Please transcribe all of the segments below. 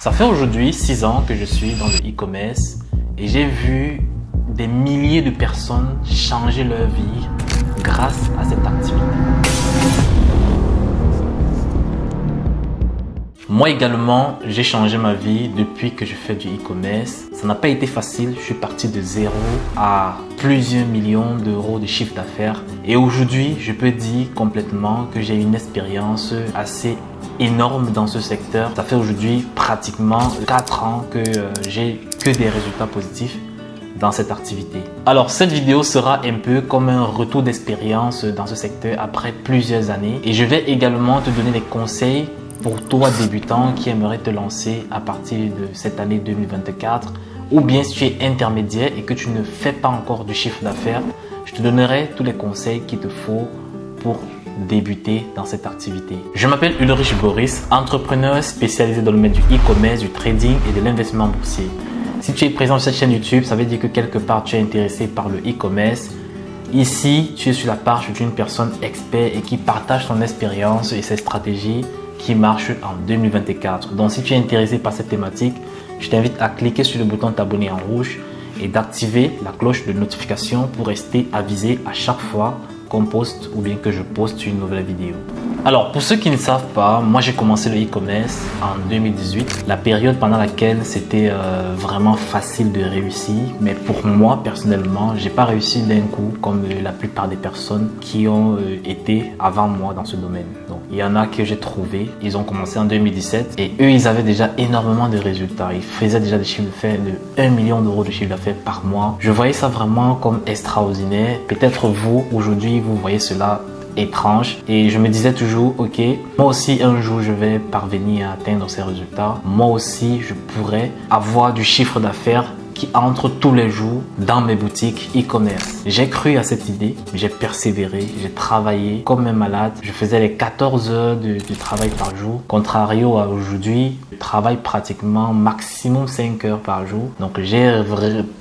Ça fait aujourd'hui 6 ans que je suis dans le e-commerce et j'ai vu des milliers de personnes changer leur vie grâce à cette activité. Moi également, j'ai changé ma vie depuis que je fais du e-commerce. Ça n'a pas été facile, je suis parti de zéro à plusieurs millions d'euros de chiffre d'affaires. Et aujourd'hui, je peux dire complètement que j'ai une expérience assez énorme dans ce secteur. Ça fait aujourd'hui pratiquement 4 ans que j'ai que des résultats positifs dans cette activité. Alors cette vidéo sera un peu comme un retour d'expérience dans ce secteur après plusieurs années. Et je vais également te donner des conseils pour toi débutant qui aimerait te lancer à partir de cette année 2024, ou bien si tu es intermédiaire et que tu ne fais pas encore du chiffre d'affaires, je te donnerai tous les conseils qu'il te faut pour débuter dans cette activité. Je m'appelle Ulrich Boris, entrepreneur spécialisé dans le domaine du e-commerce, du trading et de l'investissement boursier. Si tu es présent sur cette chaîne YouTube, ça veut dire que quelque part tu es intéressé par le e-commerce. Ici, tu es sur la page d'une personne expert et qui partage son expérience et ses stratégies qui marche en 2024. Donc si tu es intéressé par cette thématique, je t'invite à cliquer sur le bouton t'abonner en rouge et d'activer la cloche de notification pour rester avisé à chaque fois qu'on poste ou bien que je poste une nouvelle vidéo. Alors pour ceux qui ne savent pas, moi j'ai commencé le e-commerce en 2018, la période pendant laquelle c'était vraiment facile de réussir, mais pour moi personnellement, j'ai pas réussi d'un coup comme la plupart des personnes qui ont été avant moi dans ce domaine. Donc il y en a que j'ai trouvé, ils ont commencé en 2017 et eux ils avaient déjà énormément de résultats, ils faisaient déjà des chiffres d'affaires de 1 million d'euros de chiffre d'affaires par mois. Je voyais ça vraiment comme extraordinaire. Peut-être vous aujourd'hui vous voyez cela étrange et je me disais toujours ok, moi aussi un jour je vais parvenir à atteindre ces résultats, moi aussi je pourrais avoir du chiffre d'affaires qui entre tous les jours dans mes boutiques e-commerce. J'ai cru à cette idée, j'ai persévéré, j'ai travaillé comme un malade, je faisais les 14 heures de travail par jour, contrario à aujourd'hui, je travaille pratiquement maximum 5 heures par jour, donc j'ai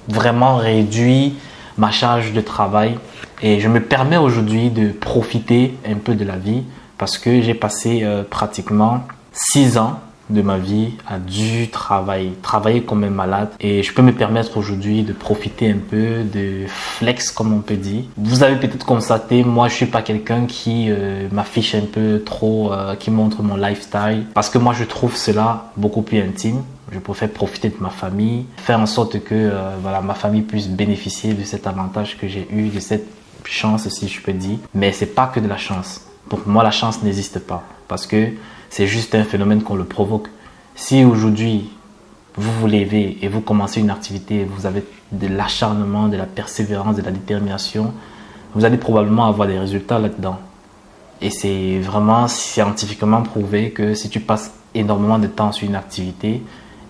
vraiment réduit ma charge de travail et je me permets aujourd'hui de profiter un peu de la vie parce que j'ai passé pratiquement 6 ans de ma vie à du travailler comme un malade et je peux me permettre aujourd'hui de profiter un peu de flex comme on peut dire. Vous avez peut-être constaté, moi je suis pas quelqu'un qui m'affiche un peu trop, qui montre mon lifestyle parce que moi je trouve cela beaucoup plus intime. Je préfère profiter de ma famille, faire en sorte que voilà, ma famille puisse bénéficier de cet avantage que j'ai eu, de cette chance si je peux dire. Mais c'est pas que de la chance. Pour moi, la chance n'existe pas parce que c'est juste un phénomène qu'on le provoque. Si aujourd'hui, vous vous levez et vous commencez une activité, vous avez de l'acharnement, de la persévérance, de la détermination, vous allez probablement avoir des résultats là-dedans. Et c'est vraiment scientifiquement prouvé que si tu passes énormément de temps sur une activité,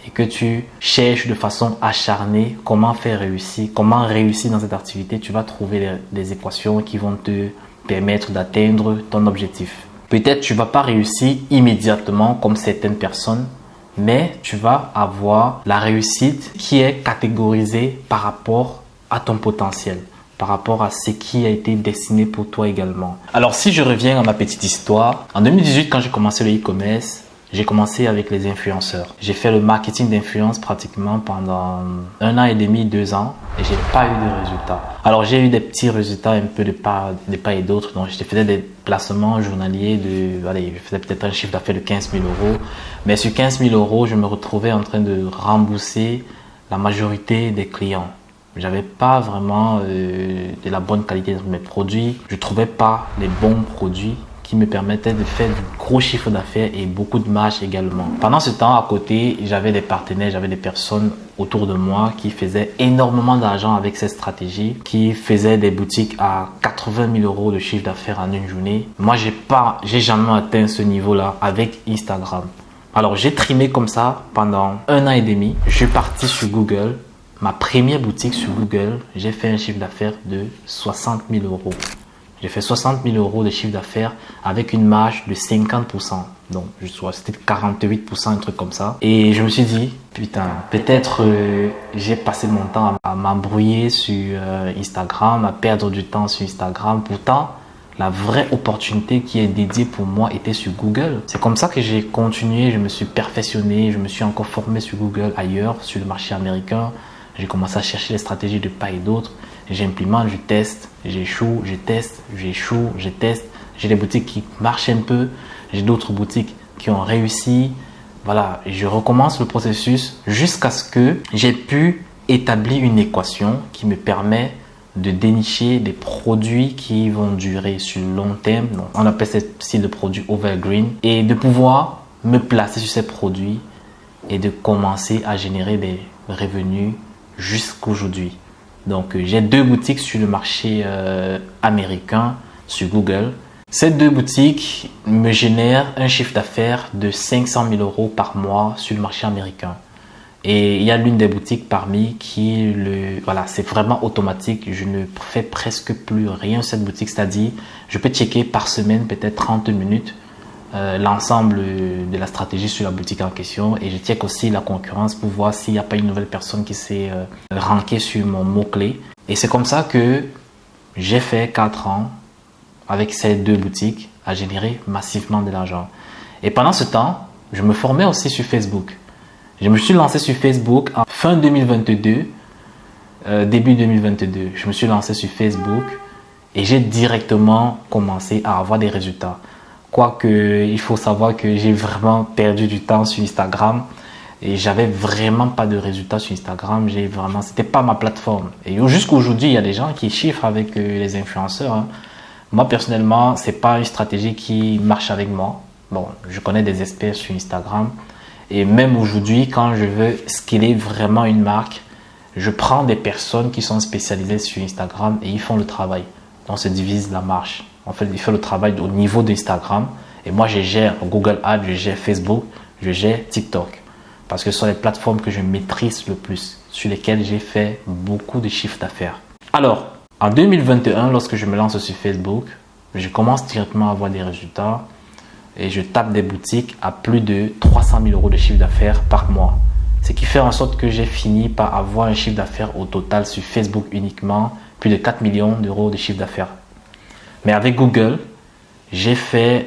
et que tu cherches de façon acharnée comment réussir dans cette activité, tu vas trouver des équations qui vont te permettre d'atteindre ton objectif. Peut-être tu ne vas pas réussir immédiatement comme certaines personnes, mais tu vas avoir la réussite qui est catégorisée par rapport à ton potentiel, par rapport à ce qui a été destiné pour toi également. Alors si je reviens à ma petite histoire, en 2018 quand j'ai commencé le e-commerce, j'ai commencé avec les influenceurs. J'ai fait le marketing d'influence pratiquement pendant 1 an et demi, 2 ans et j'ai pas eu de résultats. Alors j'ai eu des petits résultats un peu de part et d'autre. Donc je faisais des placements journaliers je faisais peut-être un chiffre d'affaires de 15 000 euros. Mais sur 15 000 euros, je me retrouvais en train de rembourser la majorité des clients. J'avais pas vraiment de la bonne qualité dans mes produits. Je trouvais pas les bons produits qui me permettait de faire du gros chiffre d'affaires et beaucoup de marge également. Pendant ce temps, à côté, j'avais des partenaires, j'avais des personnes autour de moi qui faisaient énormément d'argent avec cette stratégie, qui faisaient des boutiques à 80 000 euros de chiffre d'affaires en une journée. Moi, j'ai jamais atteint ce niveau-là avec Instagram. Alors, j'ai trimé comme ça pendant 1 an et demi. Je suis parti sur Google. Ma première boutique sur Google, j'ai fait un chiffre d'affaires de 60 000 euros. J'ai fait 60 000 euros de chiffre d'affaires avec une marge de 50%. Donc, c'était 48%, un truc comme ça. Et je me suis dit, putain, peut-être j'ai passé mon temps à m'embrouiller sur Instagram, à perdre du temps sur Instagram. Pourtant, la vraie opportunité qui est dédiée pour moi était sur Google. C'est comme ça que j'ai continué, je me suis perfectionné, je me suis encore formé sur Google ailleurs, sur le marché américain. J'ai commencé à chercher les stratégies de part et d'autre. J'implémente, je teste, j'échoue, je teste, j'échoue, je teste. J'ai des boutiques qui marchent un peu, j'ai d'autres boutiques qui ont réussi. Voilà, je recommence le processus jusqu'à ce que j'ai pu établir une équation qui me permet de dénicher des produits qui vont durer sur le long terme. Donc, on appelle ceci le produit evergreen et de pouvoir me placer sur ces produits et de commencer à générer des revenus jusqu'aujourd'hui. Donc, j'ai 2 boutiques sur le marché américain sur Google. Ces 2 boutiques me génèrent un chiffre d'affaires de 500 000 € par mois sur le marché américain. Et il y a l'une des boutiques parmi qui, voilà, c'est vraiment automatique. Je ne fais presque plus rien sur cette boutique. C'est-à-dire, je peux checker par semaine, peut-être 30 minutes, l'ensemble de la stratégie sur la boutique en question. Et je check aussi la concurrence pour voir s'il n'y a pas une nouvelle personne qui s'est rankée sur mon mot-clé. Et c'est comme ça que j'ai fait 4 ans avec ces 2 boutiques à générer massivement de l'argent. Et pendant ce temps, je me formais aussi sur Facebook. Je me suis lancé sur Facebook en fin 2022, début 2022. Je me suis lancé sur Facebook et j'ai directement commencé à avoir des résultats. Quoique, il faut savoir que j'ai vraiment perdu du temps sur Instagram et j'avais vraiment pas de résultats sur Instagram. C'était pas ma plateforme. Et jusqu'aujourd'hui, il y a des gens qui chiffrent avec les influenceurs, hein. Moi, personnellement, c'est pas une stratégie qui marche avec moi. Bon, je connais des experts sur Instagram. Et même aujourd'hui, quand je veux scaler vraiment une marque, je prends des personnes qui sont spécialisées sur Instagram et ils font le travail. On se divise la marche. En fait, ils font le travail au niveau d'Instagram. Et moi, je gère Google Ads, je gère Facebook, je gère TikTok. Parce que ce sont les plateformes que je maîtrise le plus, sur lesquelles j'ai fait beaucoup de chiffres d'affaires. Alors, en 2021, lorsque je me lance sur Facebook, je commence directement à avoir des résultats. Et je tape des boutiques à plus de 300 000 € de chiffre d'affaires par mois. Ce qui fait en sorte que j'ai fini par avoir un chiffre d'affaires au total sur Facebook uniquement, plus de 4 millions d'euros de chiffre d'affaires. Mais avec Google, j'ai fait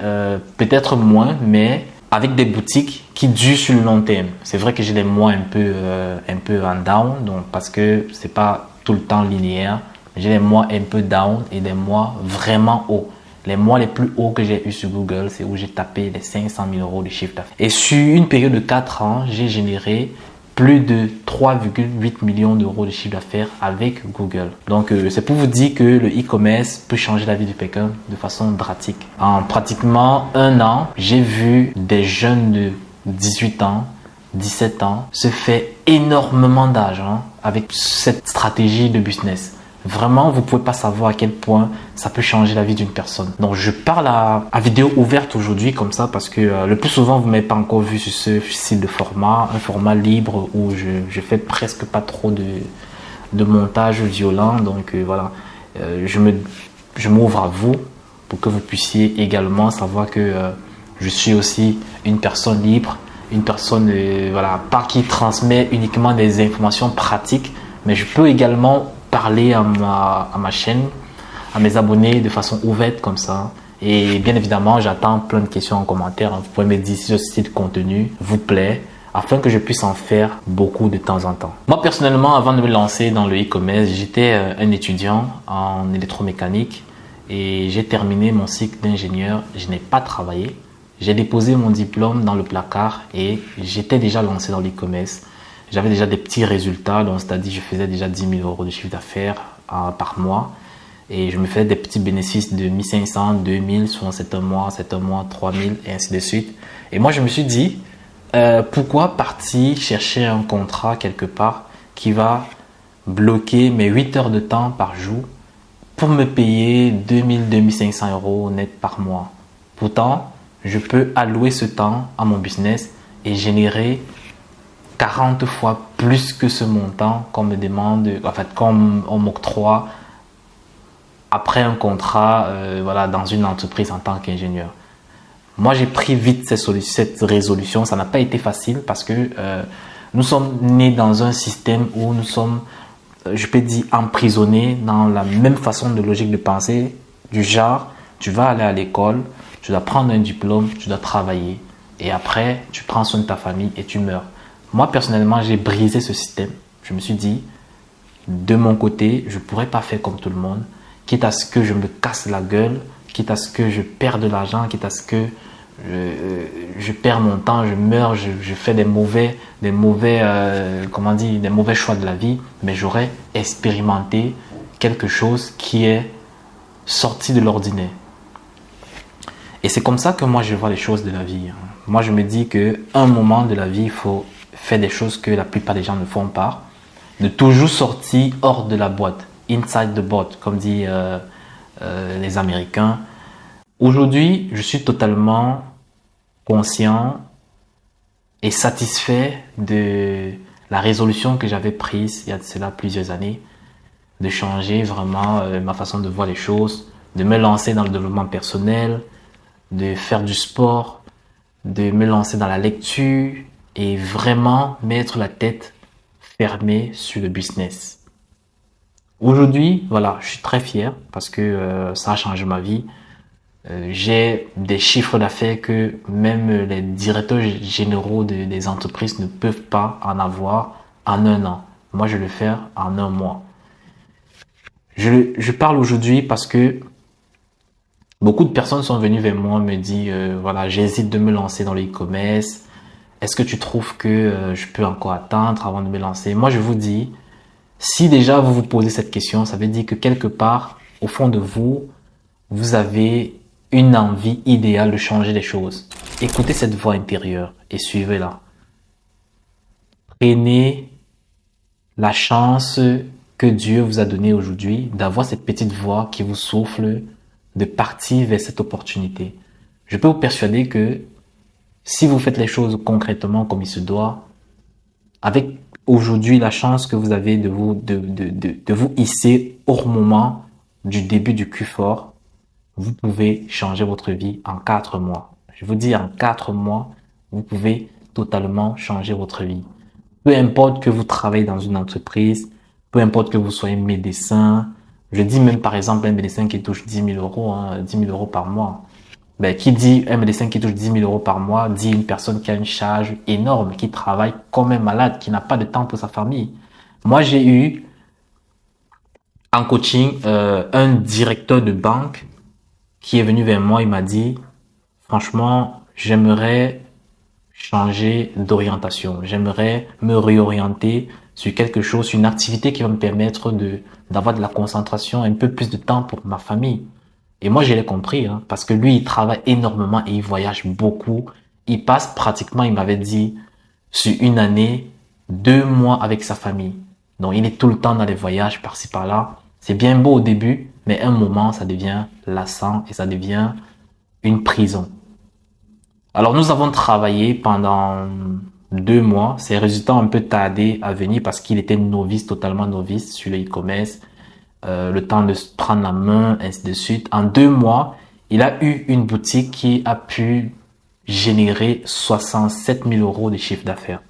peut-être moins, mais avec des boutiques qui durent sur le long terme. C'est vrai que j'ai des mois un peu en down, donc parce que c'est pas tout le temps linéaire. J'ai des mois un peu down et des mois vraiment hauts. Les mois les plus hauts que j'ai eu sur Google, c'est où j'ai tapé les 500 000 € de chiffre d'affaires. Et sur une période de 4 ans, j'ai généré plus de 3,8 millions d'euros de chiffre d'affaires avec Google. Donc, c'est pour vous dire que le e-commerce peut changer la vie du quelqu'un de façon drastique. En pratiquement 1 an, j'ai vu des jeunes de 18 ans, 17 ans se faire énormément d'argent avec cette stratégie de business. Vraiment, vous ne pouvez pas savoir à quel point ça peut changer la vie d'une personne. Donc, je parle à vidéo ouverte aujourd'hui comme ça parce que le plus souvent, vous ne m'avez pas encore vu sur ce style de format, un format libre où je fais presque pas trop de montage violent. Donc, voilà, je m'ouvre à vous pour que vous puissiez également savoir que je suis aussi une personne libre, une personne voilà, pas qui transmet uniquement des informations pratiques, mais je peux également parler à ma chaîne, à mes abonnés de façon ouverte comme ça. Et bien évidemment, j'attends plein de questions en commentaire. Vous pouvez me dire si ce style de contenu vous plaît afin que je puisse en faire beaucoup de temps en temps. Moi, personnellement, avant de me lancer dans le e-commerce, j'étais un étudiant en électromécanique et j'ai terminé mon cycle d'ingénieur. Je n'ai pas travaillé. J'ai déposé mon diplôme dans le placard et j'étais déjà lancé dans l'e-commerce. J'avais déjà des petits résultats, donc c'est-à-dire je faisais déjà 10 000 € de chiffre d'affaires par mois et je me faisais des petits bénéfices de 1500, 2000, souvent 7 mois, 3000 et ainsi de suite. Et moi je me suis dit, pourquoi partir chercher un contrat quelque part qui va bloquer mes 8 heures de temps par jour pour me payer 2000, 2500 € net par mois. Pourtant, je peux allouer ce temps à mon business et générer 40 fois plus que ce montant qu'on me demande, en fait, qu'on m'octroie après un contrat voilà, dans une entreprise en tant qu'ingénieur. Moi, j'ai pris vite cette résolution. Ça n'a pas été facile parce que nous sommes nés dans un système où nous sommes, je peux dire, emprisonnés dans la même façon de logique de pensée, du genre, Tu vas aller à l'école, tu dois prendre un diplôme, tu dois travailler. Et après, tu prends soin de ta famille et tu meurs. Moi, personnellement, j'ai brisé ce système. Je me suis dit, de mon côté, je ne pourrais pas faire comme tout le monde. Quitte à ce que je me casse la gueule, quitte à ce que je perds de l'argent, quitte à ce que je perds mon temps, je meurs, je fais des mauvais choix de la vie, mais j'aurais expérimenté quelque chose qui est sorti de l'ordinaire. Et c'est comme ça que moi je vois les choses de la vie. Moi je me dis que un moment de la vie, il faut faire des choses que la plupart des gens ne font pas, de toujours sortir hors de la boîte, inside the boat, comme disent les Américains. Aujourd'hui, je suis totalement conscient et satisfait de la résolution que j'avais prise il y a de cela plusieurs années, de changer vraiment ma façon de voir les choses, de me lancer dans le développement personnel, de faire du sport, de me lancer dans la lecture et vraiment mettre la tête fermée sur le business. Aujourd'hui, voilà, je suis très fier parce que ça a changé ma vie. J'ai des chiffres d'affaires que même les directeurs généraux des entreprises ne peuvent pas en avoir en un an. Moi, je vais le faire en un mois. Je parle aujourd'hui parce que beaucoup de personnes sont venues vers moi me dire voilà, j'hésite de me lancer dans le e-commerce. Est-ce que tu trouves que je peux encore attendre avant de me lancer? Moi, je vous dis, si déjà vous vous posez cette question, ça veut dire que quelque part, au fond de vous, vous avez une envie idéale de changer les choses. Écoutez cette voix intérieure et suivez-la. Prenez la chance que Dieu vous a donnée aujourd'hui d'avoir cette petite voix qui vous souffle de partir vers cette opportunité. Je peux vous persuader que si vous faites les choses concrètement comme il se doit, avec aujourd'hui la chance que vous avez de vous hisser au moment du début du Q4, vous pouvez changer votre vie en 4 mois. Je vous dis, en 4 mois, vous pouvez totalement changer votre vie. Peu importe que vous travaillez dans une entreprise, peu importe que vous soyez médecin, je dis même par exemple un médecin qui touche 10 000 euros, 10 000 euros par mois. Ben, qui dit un médecin qui touche 10 000 euros par mois, dit une personne qui a une charge énorme, qui travaille comme un malade, qui n'a pas de temps pour sa famille. Moi, j'ai eu en coaching un directeur de banque qui est venu vers moi, il m'a dit, franchement, j'aimerais changer d'orientation. J'aimerais me réorienter sur quelque chose, sur une activité qui va me permettre d'avoir de la concentration, un peu plus de temps pour ma famille. Et moi, je l'ai compris, parce que lui, il travaille énormément et il voyage beaucoup. Il passe pratiquement, il m'avait dit, sur une année, 2 mois avec sa famille. Donc, il est tout le temps dans les voyages par-ci par-là. C'est bien beau au début, mais un moment, ça devient lassant et ça devient une prison. Alors, nous avons travaillé pendant 2 mois. Ses résultats ont un peu tardé à venir parce qu'il était novice, totalement novice sur le e-commerce. Le temps de se prendre la main, ainsi de suite. En 2 mois, il a eu une boutique qui a pu générer 67 000 euros de chiffre d'affaires.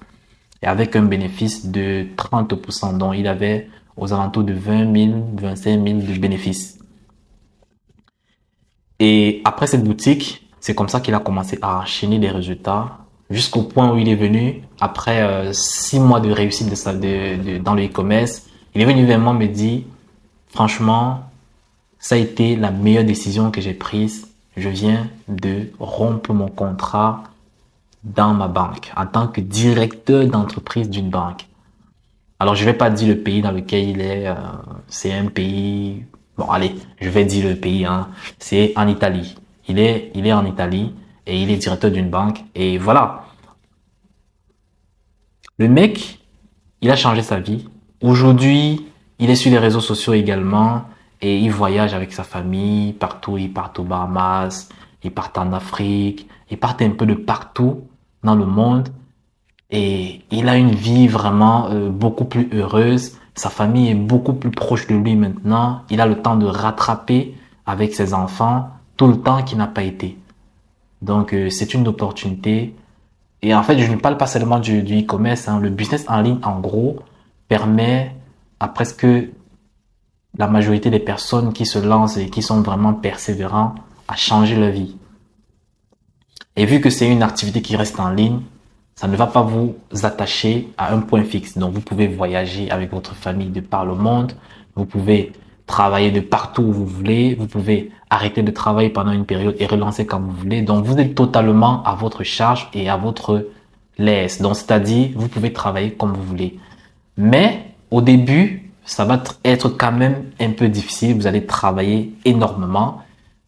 Et avec un bénéfice de 30%, dont il avait aux alentours de 20 000, 25 000 de bénéfices. Et après cette boutique, c'est comme ça qu'il a commencé à enchaîner les résultats jusqu'au point où il est venu, après 6 mois de réussite dans le e-commerce, il est venu vers moi me dire, franchement, ça a été la meilleure décision que j'ai prise. Je viens de rompre mon contrat dans ma banque en tant que directeur d'entreprise d'une banque. Alors, je vais pas dire le pays dans lequel il est. C'est un pays... Bon, allez, je vais dire le pays. C'est en Italie. Il est en Italie et il est directeur d'une banque. Et voilà. Le mec, il a changé sa vie. Aujourd'hui, il est sur les réseaux sociaux également et il voyage avec sa famille partout. Il part aux Bahamas, il part en Afrique, il part un peu de partout dans le monde. Et il a une vie vraiment beaucoup plus heureuse. Sa famille est beaucoup plus proche de lui maintenant. Il a le temps de rattraper avec ses enfants tout le temps qu'il n'a pas été. Donc, c'est une opportunité. Et en fait, je ne parle pas seulement du e-commerce. Le business en ligne, en gros, permet à presque la majorité des personnes qui se lancent et qui sont vraiment persévérants à changer leur vie. Et vu que c'est une activité qui reste en ligne, ça ne va pas vous attacher à un point fixe. Donc, vous pouvez voyager avec votre famille de par le monde. Vous pouvez travailler de partout où vous voulez. Vous pouvez arrêter de travailler pendant une période et relancer quand vous voulez. Donc, vous êtes totalement à votre charge et à votre l'aise. Donc, c'est-à-dire, vous pouvez travailler comme vous voulez. Mais, au début, ça va être quand même un peu difficile. Vous allez travailler énormément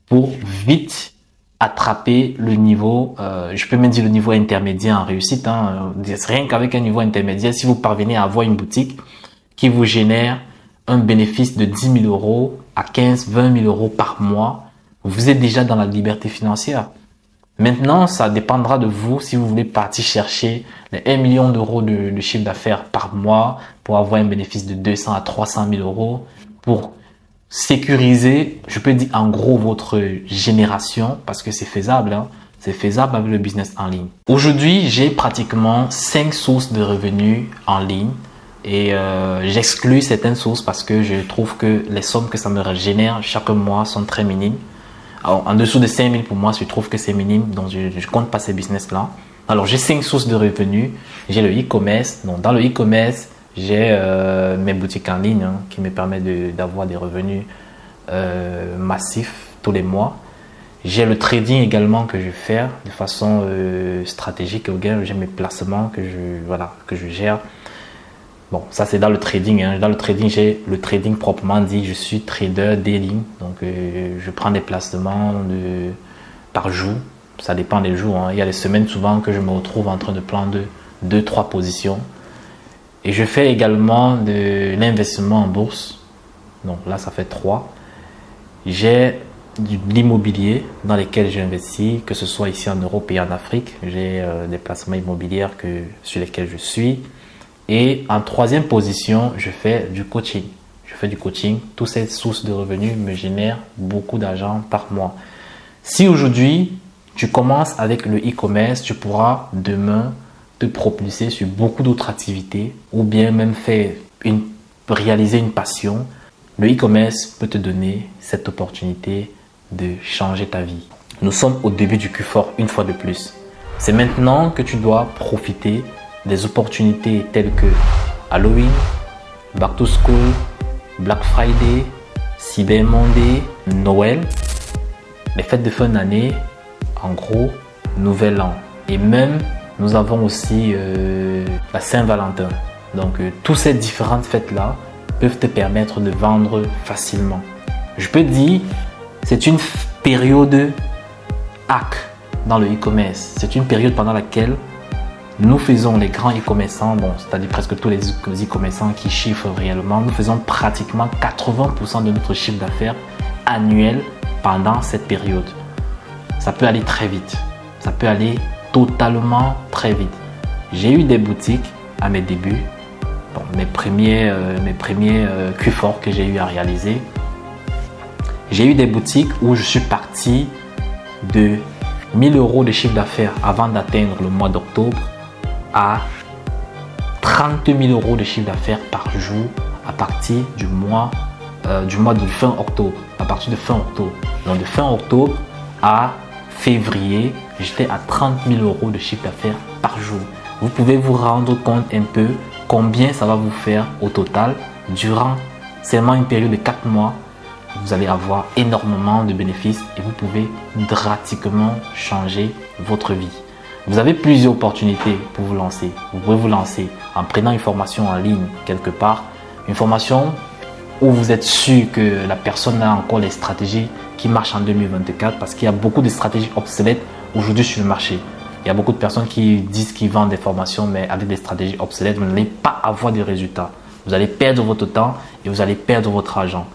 pour vite attraper le niveau, je peux même dire le niveau intermédiaire en réussite. Rien qu'avec un niveau intermédiaire, si vous parvenez à avoir une boutique qui vous génère un bénéfice de 10 000 euros à 15, 20 000 euros par mois, vous êtes déjà dans la liberté financière. Maintenant, ça dépendra de vous si vous voulez partir chercher les 1 million d'euros de chiffre d'affaires par mois pour avoir un bénéfice de 200 à 300 000 euros pour sécuriser, je peux dire en gros votre génération parce que c'est faisable, c'est faisable avec le business en ligne. Aujourd'hui, j'ai pratiquement 5 sources de revenus en ligne et j'exclus certaines sources parce que je trouve que les sommes que ça me génère chaque mois sont très minimes. Alors, en dessous de 5 000 pour moi, je trouve que c'est minime, donc je compte pas ces business-là. Alors, j'ai 5 sources de revenus. J'ai le e-commerce. Donc, dans le e-commerce, j'ai mes boutiques en ligne qui me permettent d'avoir des revenus massifs tous les mois. J'ai le trading également que je fais de façon stratégique. J'ai mes placements que je gère. Bon, ça c'est dans le trading. Dans le trading, j'ai le trading proprement dit. Je suis trader des lignes. Donc, je prends des placements par jour. Ça dépend des jours. Il y a des semaines souvent que je me retrouve en train de prendre 2-3 positions. Et je fais également de l'investissement en bourse. Donc là, ça fait 3. J'ai de l'immobilier dans lequel j'investis, que ce soit ici en Europe et en Afrique. J'ai des placements immobiliers sur lesquels je suis. Et en 3e position, je fais du coaching. Je fais du coaching. Toutes ces sources de revenus me génèrent beaucoup d'argent par mois. Si aujourd'hui, tu commences avec le e-commerce, tu pourras demain te propulser sur beaucoup d'autres activités ou bien même réaliser une passion. Le e-commerce peut te donner cette opportunité de changer ta vie. Nous sommes au début du Q4 une fois de plus. C'est maintenant que tu dois profiter des opportunités telles que Halloween, Back to School, Black Friday, Cyber Monday, Noël, les fêtes de fin d'année, en gros, Nouvel An et même nous avons aussi la Saint-Valentin. Donc, toutes ces différentes fêtes-là peuvent te permettre de vendre facilement. Je peux dire, c'est une période hack dans le e-commerce. C'est une période pendant laquelle nous faisons les grands e-commerçants, c'est-à-dire presque tous les e-commerçants qui chiffrent réellement, nous faisons pratiquement 80% de notre chiffre d'affaires annuel pendant cette période. Ça peut aller très vite. Ça peut aller totalement très vite. J'ai eu des boutiques à mes débuts, mes premiers Q4 que j'ai eu à réaliser. J'ai eu des boutiques où je suis parti de 1 000 euros de chiffre d'affaires avant d'atteindre le mois d'octobre à 30 000 euros de chiffre d'affaires par jour à partir du mois de fin octobre. À partir de fin octobre. Donc de fin octobre à février, j'étais à 30 000 euros de chiffre d'affaires par jour. Vous pouvez vous rendre compte un peu combien ça va vous faire au total durant seulement une période de 4 mois. Vous allez avoir énormément de bénéfices et vous pouvez drastiquement changer votre vie. Vous avez plusieurs opportunités pour vous lancer. Vous pouvez vous lancer en prenant une formation en ligne quelque part, une formation où vous êtes sûr que la personne a encore les stratégies qui marchent en 2024 parce qu'il y a beaucoup de stratégies obsolètes aujourd'hui sur le marché. Il y a beaucoup de personnes qui disent qu'ils vendent des formations mais avec des stratégies obsolètes, vous n'allez pas avoir de résultats. Vous allez perdre votre temps et vous allez perdre votre argent.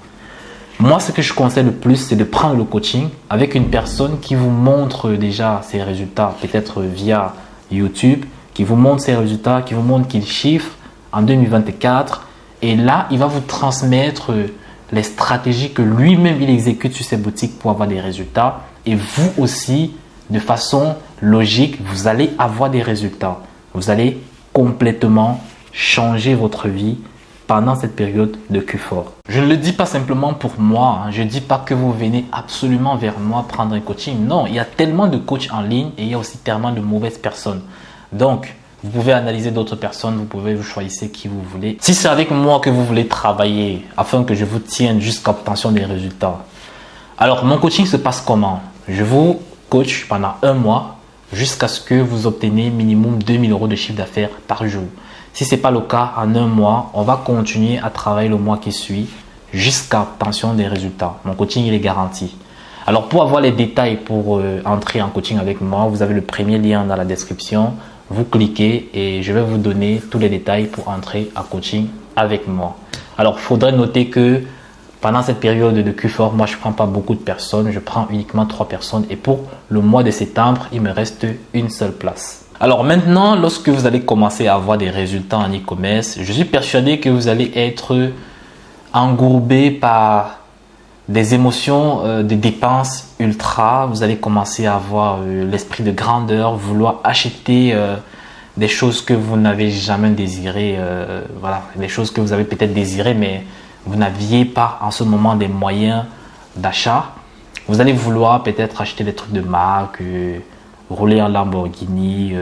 Moi, ce que je conseille le plus, c'est de prendre le coaching avec une personne qui vous montre déjà ses résultats, peut-être via YouTube, qui vous montre ses résultats, qui vous montre qu'il chiffre en 2024. Et là, il va vous transmettre les stratégies que lui-même il exécute sur ses boutiques pour avoir des résultats. Et vous aussi, de façon logique, vous allez avoir des résultats. Vous allez complètement changer votre vie pendant cette période de Q4. Je ne le dis pas simplement pour moi, je ne dis pas que vous venez absolument vers moi prendre un coaching. Non, il y a tellement de coachs en ligne et il y a aussi tellement de mauvaises personnes. Donc, vous pouvez analyser d'autres personnes, vous choisissez qui vous voulez. Si c'est avec moi que vous voulez travailler afin que je vous tienne jusqu'à l'obtention des résultats, alors mon coaching se passe comment? Je vous coach pendant un mois jusqu'à ce que vous obteniez minimum 2000 € de chiffre d'affaires par jour. Si ce n'est pas le cas, en un mois, on va continuer à travailler le mois qui suit jusqu'à l'obtention des résultats. Mon coaching, il est garanti. Alors, pour avoir les détails pour entrer en coaching avec moi, vous avez le premier lien dans la description. Vous cliquez et je vais vous donner tous les détails pour entrer en coaching avec moi. Alors, il faudrait noter que pendant cette période de Q4, moi, je ne prends pas beaucoup de personnes. Je prends uniquement 3 personnes. Et pour le mois de septembre, il me reste une seule place. Alors maintenant, lorsque vous allez commencer à avoir des résultats en e-commerce, je suis persuadé que vous allez être engourbé par des émotions de dépenses ultra. Vous allez commencer à avoir l'esprit de grandeur, vouloir acheter des choses que vous n'avez jamais désirées. Voilà, des choses que vous avez peut-être désirées, mais vous n'aviez pas en ce moment des moyens d'achat. Vous allez vouloir peut-être acheter des trucs de marque, rouler en Lamborghini,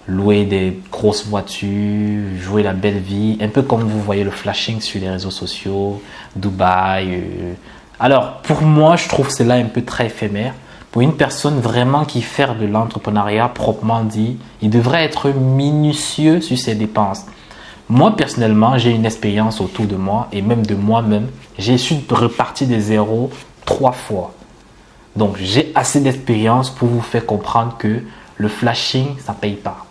louer des grosses voitures, jouer la belle vie, un peu comme vous voyez le flashing sur les réseaux sociaux, Dubaï. Alors, pour moi, je trouve cela un peu très éphémère. Pour une personne vraiment qui fait de l'entrepreneuriat proprement dit, il devrait être minutieux sur ses dépenses. Moi, personnellement, j'ai une expérience autour de moi et même de moi-même. J'ai su repartir de zéro 3 fois. Donc, j'ai assez d'expérience pour vous faire comprendre que le flashing, ça ne paye pas.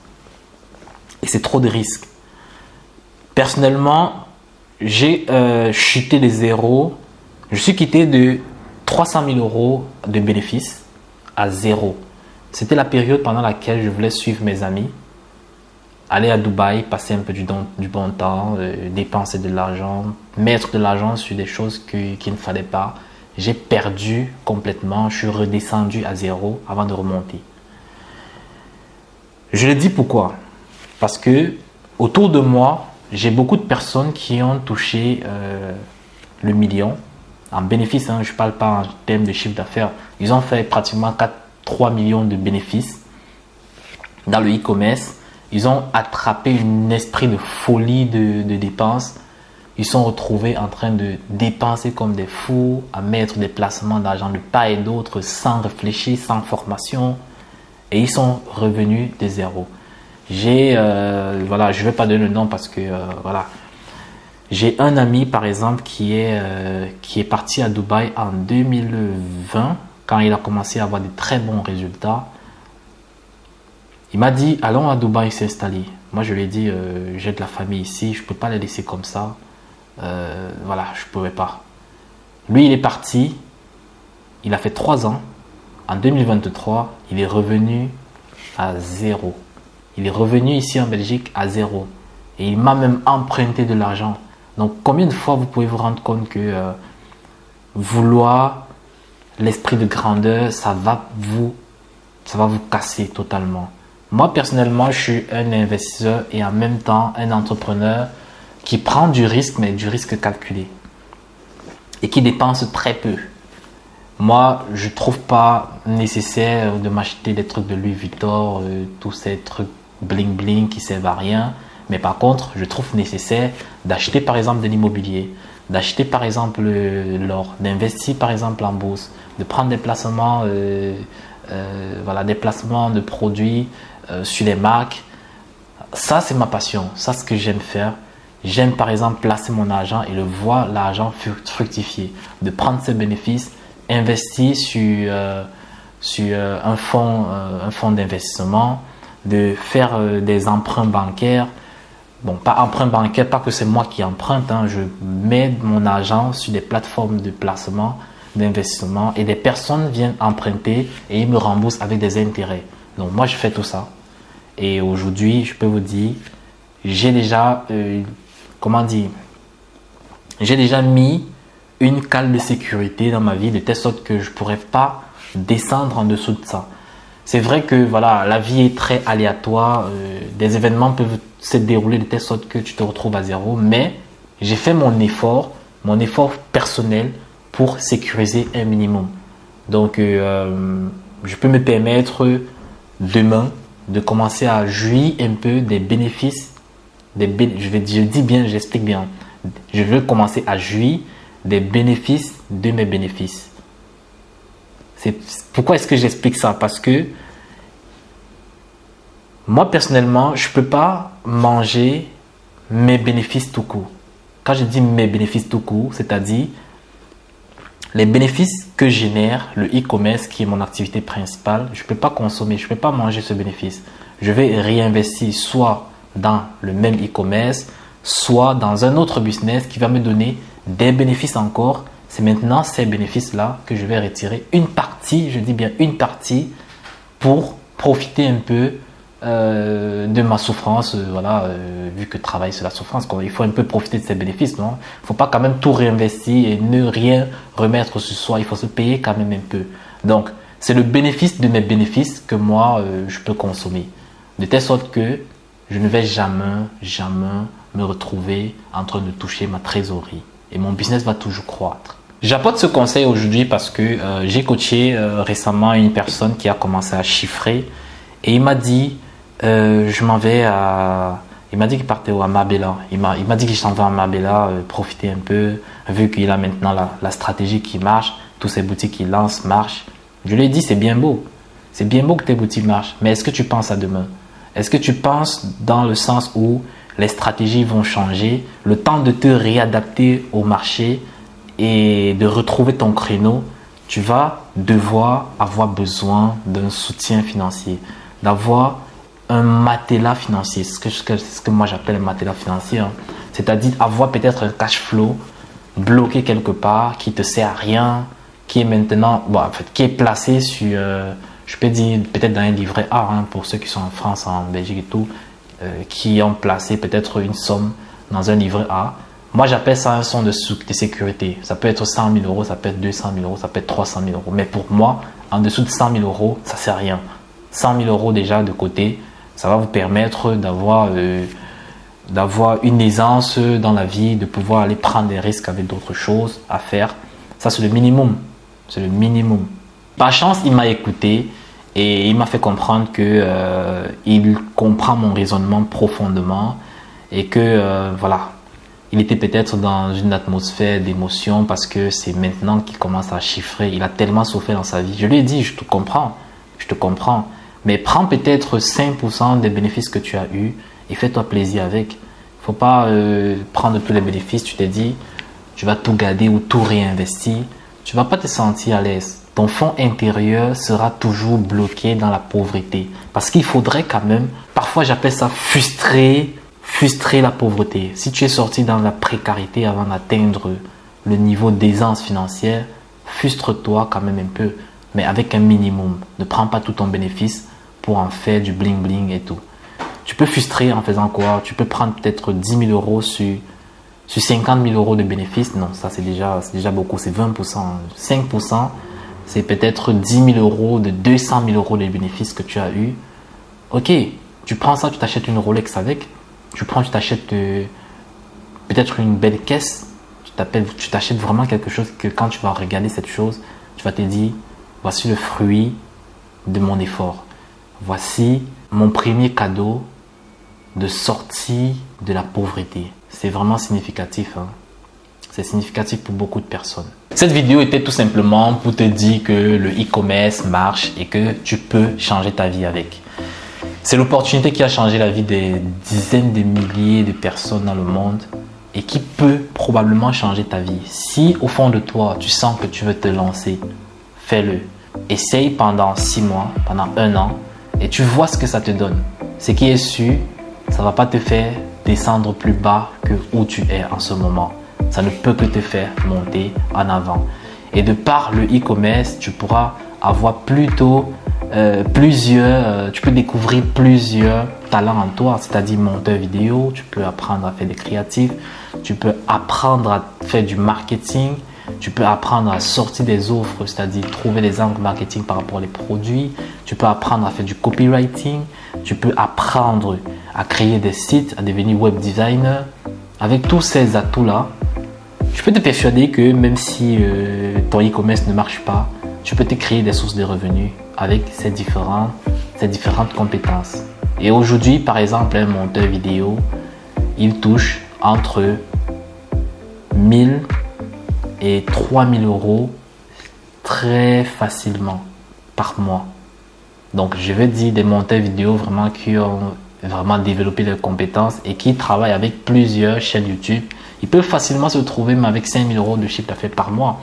Et c'est trop de risques. Personnellement, j'ai chuté de zéro. Je suis quitté de 300 000 € de bénéfices à zéro. C'était la période pendant laquelle je voulais suivre mes amis, aller à Dubaï, passer un peu du bon temps, dépenser de l'argent, mettre de l'argent sur des choses qu'il ne fallait pas. J'ai perdu complètement, je suis redescendu à zéro avant de remonter. Je le dis pourquoi? Parce que autour de moi, j'ai beaucoup de personnes qui ont touché le million en bénéfice. Je ne parle pas en termes de chiffre d'affaires. Ils ont fait pratiquement 3 millions de bénéfices dans le e-commerce. Ils ont attrapé un esprit de folie de dépenses. Ils sont retrouvés en train de dépenser comme des fous, à mettre des placements d'argent de part et d'autre sans réfléchir, sans formation. Et ils sont revenus de zéro. Voilà, je ne vais pas donner le nom parce que voilà. J'ai un ami par exemple qui est parti à Dubaï en 2020 quand il a commencé à avoir de très bons résultats. Il m'a dit allons à Dubaï s'installer. Moi je lui ai dit j'ai de la famille ici, je ne peux pas les laisser comme ça. Voilà, je ne pouvais pas. Lui, il est parti. Il a fait 3 ans. En 2023, il est revenu à zéro. Il est revenu ici en Belgique à zéro. Et il m'a même emprunté de l'argent. Donc, combien de fois vous pouvez vous rendre compte que vouloir l'esprit de grandeur, ça va vous casser totalement. Moi, personnellement, je suis un investisseur et en même temps un entrepreneur qui prend du risque, mais du risque calculé et qui dépense très peu. Moi, je ne trouve pas nécessaire de m'acheter des trucs de Louis Vuitton, tous ces trucs bling bling qui servent à rien. Mais par contre, je trouve nécessaire d'acheter par exemple de l'immobilier, d'acheter par exemple l'or, d'investir par exemple en bourse, de prendre des placements, voilà, des placements de produits sur les marques. Ça, c'est ma passion. Ça, c'est ce que j'aime faire. J'aime par exemple placer mon argent et le voir l'argent fructifier, de prendre ses bénéfices, investir sur un fonds d'investissement, de faire des emprunts bancaires. Bon, pas emprunt bancaire, pas que c'est moi qui emprunte, je mets mon argent sur des plateformes de placement, d'investissement et des personnes viennent emprunter et ils me remboursent avec des intérêts. Donc moi, je fais tout ça. Et aujourd'hui, je peux vous dire, j'ai déjà j'ai déjà mis une cale de sécurité dans ma vie de telle sorte que je ne pourrais pas descendre en dessous de ça. C'est vrai que voilà, la vie est très aléatoire, des événements peuvent se dérouler de telle sorte que tu te retrouves à zéro, mais j'ai fait mon effort personnel pour sécuriser un minimum. Donc, je peux me permettre demain de commencer à jouir un peu des bénéfices. J'explique bien. Je veux commencer à jouir des bénéfices de mes bénéfices. Pourquoi est-ce que j'explique ça? Parce que moi, personnellement, je ne peux pas manger mes bénéfices tout court. Quand je dis mes bénéfices tout court, c'est-à-dire les bénéfices que génère le e-commerce, qui est mon activité principale, je ne peux pas consommer, je ne peux pas manger ce bénéfice. Je vais réinvestir soit dans le même e-commerce, soit dans un autre business qui va me donner des bénéfices encore. C'est maintenant ces bénéfices-là que je vais retirer une partie, je dis bien une partie, pour profiter un peu de ma souffrance, vu que travail c'est la souffrance, il faut un peu profiter de ces bénéfices, non? Il ne faut pas quand même tout réinvestir et ne rien remettre sur soi, il faut se payer quand même un peu. Donc, c'est le bénéfice de mes bénéfices que moi, je peux consommer. De telle sorte que je ne vais jamais me retrouver en train de toucher ma trésorerie. Et mon business va toujours croître. J'apporte ce conseil aujourd'hui parce que j'ai coaché récemment une personne qui a commencé à chiffrer et il m'a dit je m'en vais à... Il m'a dit qu'il partait à Marbella. Il m'a dit qu'il s'en va à Marbella profiter un peu, vu qu'il a maintenant la stratégie qui marche, tous ces boutiques qu'il lance marchent. Je lui ai dit, c'est bien beau. C'est bien beau que tes boutiques marchent, mais est-ce que tu penses à demain? Est-ce que tu penses dans le sens où les stratégies vont changer, le temps de te réadapter au marché et de retrouver ton créneau, tu vas devoir avoir besoin d'un soutien financier, d'avoir un matelas financier, ce que moi j'appelle un matelas financier, hein. C'est-à-dire avoir peut-être un cash flow bloqué quelque part qui te sert à rien, qui est maintenant, qui est placé sur, je peux dire peut-être dans un livret A, hein, pour ceux qui sont en France, en Belgique et tout, qui ont placé peut-être une somme dans un livret A. Moi j'appelle ça un fonds de sécurité. Ça peut être 100 000 euros, ça peut être 200 000 euros, ça peut être 300 000 euros. Mais pour moi, en dessous de 100 000 euros, ça ne sert à rien. 100 000 euros déjà de côté, ça va vous permettre d'avoir une aisance dans la vie, de pouvoir aller prendre des risques avec d'autres choses à faire. Ça, c'est le minimum. C'est le minimum. Par chance, il m'a écouté et il m'a fait comprendre que il comprend mon raisonnement profondément et que il était peut-être dans une atmosphère d'émotion parce que c'est maintenant qu'il commence à chiffrer. Il a tellement souffert dans sa vie. Je lui ai dit, je te comprends. Mais prends peut-être 5% des bénéfices que tu as eus et fais-toi plaisir avec. Il ne faut pas prendre tous les bénéfices. Tu t'es dit, tu vas tout garder ou tout réinvestir. Tu ne vas pas te sentir à l'aise. Ton fond intérieur sera toujours bloqué dans la pauvreté. Parce qu'il faudrait quand même, parfois j'appelle ça frustrer la pauvreté. Si tu es sorti dans la précarité avant d'atteindre le niveau d'aisance financière, frustre-toi quand même un peu, mais avec un minimum. Ne prends pas tout ton bénéfice pour en faire du bling bling et tout. Tu peux frustrer en faisant quoi? Tu peux prendre peut-être 10 000 euros sur 50 000 euros de bénéfices. Non, ça c'est déjà beaucoup, c'est 20%. 5%, c'est peut-être 10 000 euros de 200 000 euros de bénéfices que tu as eu. Ok, tu prends ça, tu t'achètes une Rolex avec. Tu t'achètes peut-être une belle caisse. Tu t'achètes vraiment quelque chose que quand tu vas regarder cette chose, tu vas te dire, voici le fruit de mon effort. Voici mon premier cadeau de sortie de la pauvreté. C'est vraiment significatif, hein. C'est significatif pour beaucoup de personnes. Cette vidéo était tout simplement pour te dire que le e-commerce marche et que tu peux changer ta vie avec. C'est l'opportunité qui a changé la vie des dizaines de milliers de personnes dans le monde et qui peut probablement changer ta vie. Si au fond de toi, tu sens que tu veux te lancer, fais-le. Essaye pendant 6 mois, pendant 1 an et tu vois ce que ça te donne. Ce qui est sûr, ça ne va pas te faire descendre plus bas que où tu es en ce moment. Ça ne peut que te faire monter en avant. Et de par le e-commerce, tu pourras avoir plutôt tu peux découvrir plusieurs talents en toi, c'est-à-dire monteur vidéo, tu peux apprendre à faire des créatifs, tu peux apprendre à faire du marketing, tu peux apprendre à sortir des offres, c'est-à-dire trouver des angles marketing par rapport aux produits, tu peux apprendre à faire du copywriting, tu peux apprendre à créer des sites, à devenir web designer, avec tous ces atouts-là, je peux te persuader que même si ton e-commerce ne marche pas, tu peux te créer des sources de revenus avec ces différentes compétences. Et aujourd'hui, par exemple, un monteur vidéo, il touche entre 1000 et 3000 euros très facilement par mois. Donc, je veux dire des monteurs vidéo vraiment qui ont vraiment développé leurs compétences et qui travaillent avec plusieurs chaînes YouTube. Ils peuvent facilement se trouver même avec 5000 euros de chiffre d'affaires par mois.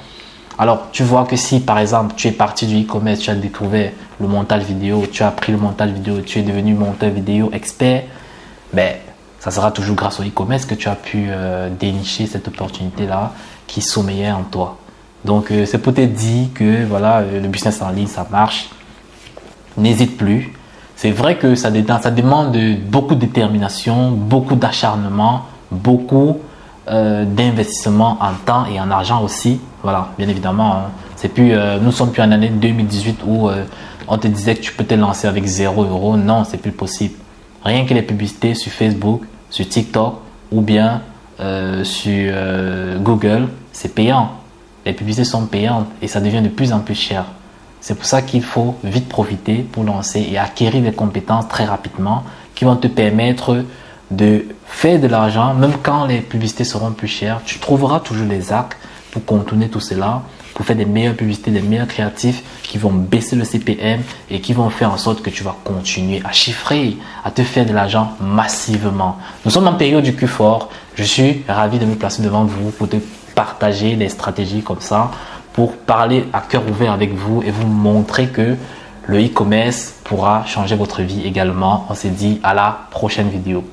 Alors, tu vois que si, par exemple, tu es parti du e-commerce, tu as découvert le montage vidéo, tu as appris le montage vidéo, tu es devenu monteur vidéo expert, ben, ça sera toujours grâce au e-commerce que tu as pu dénicher cette opportunité-là qui sommeillait en toi. Donc, c'est pour te dire que voilà, le business en ligne, ça marche. N'hésite plus. C'est vrai que ça demande beaucoup de détermination, beaucoup d'acharnement, beaucoup d'investissement en temps et en argent aussi. Voilà, bien évidemment, hein. C'est plus, nous sommes plus en année 2018 où on te disait que tu peux te lancer avec 0 euros. Non, c'est plus possible. Rien que les publicités sur Facebook, sur TikTok ou bien sur Google, c'est payant. Les publicités sont payantes et ça devient de plus en plus cher. C'est pour ça qu'il faut vite profiter pour lancer et acquérir des compétences très rapidement qui vont te permettre de faire de l'argent. Même quand les publicités seront plus chères, tu trouveras toujours les hacks pour contourner tout cela, pour faire des meilleures publicités, des meilleurs créatifs qui vont baisser le CPM et qui vont faire en sorte que tu vas continuer à chiffrer, à te faire de l'argent massivement. Nous sommes en période du Q4. Je suis ravi de me placer devant vous pour te partager des stratégies comme ça, pour parler à cœur ouvert avec vous et vous montrer que le e-commerce pourra changer votre vie également. On se dit à la prochaine vidéo.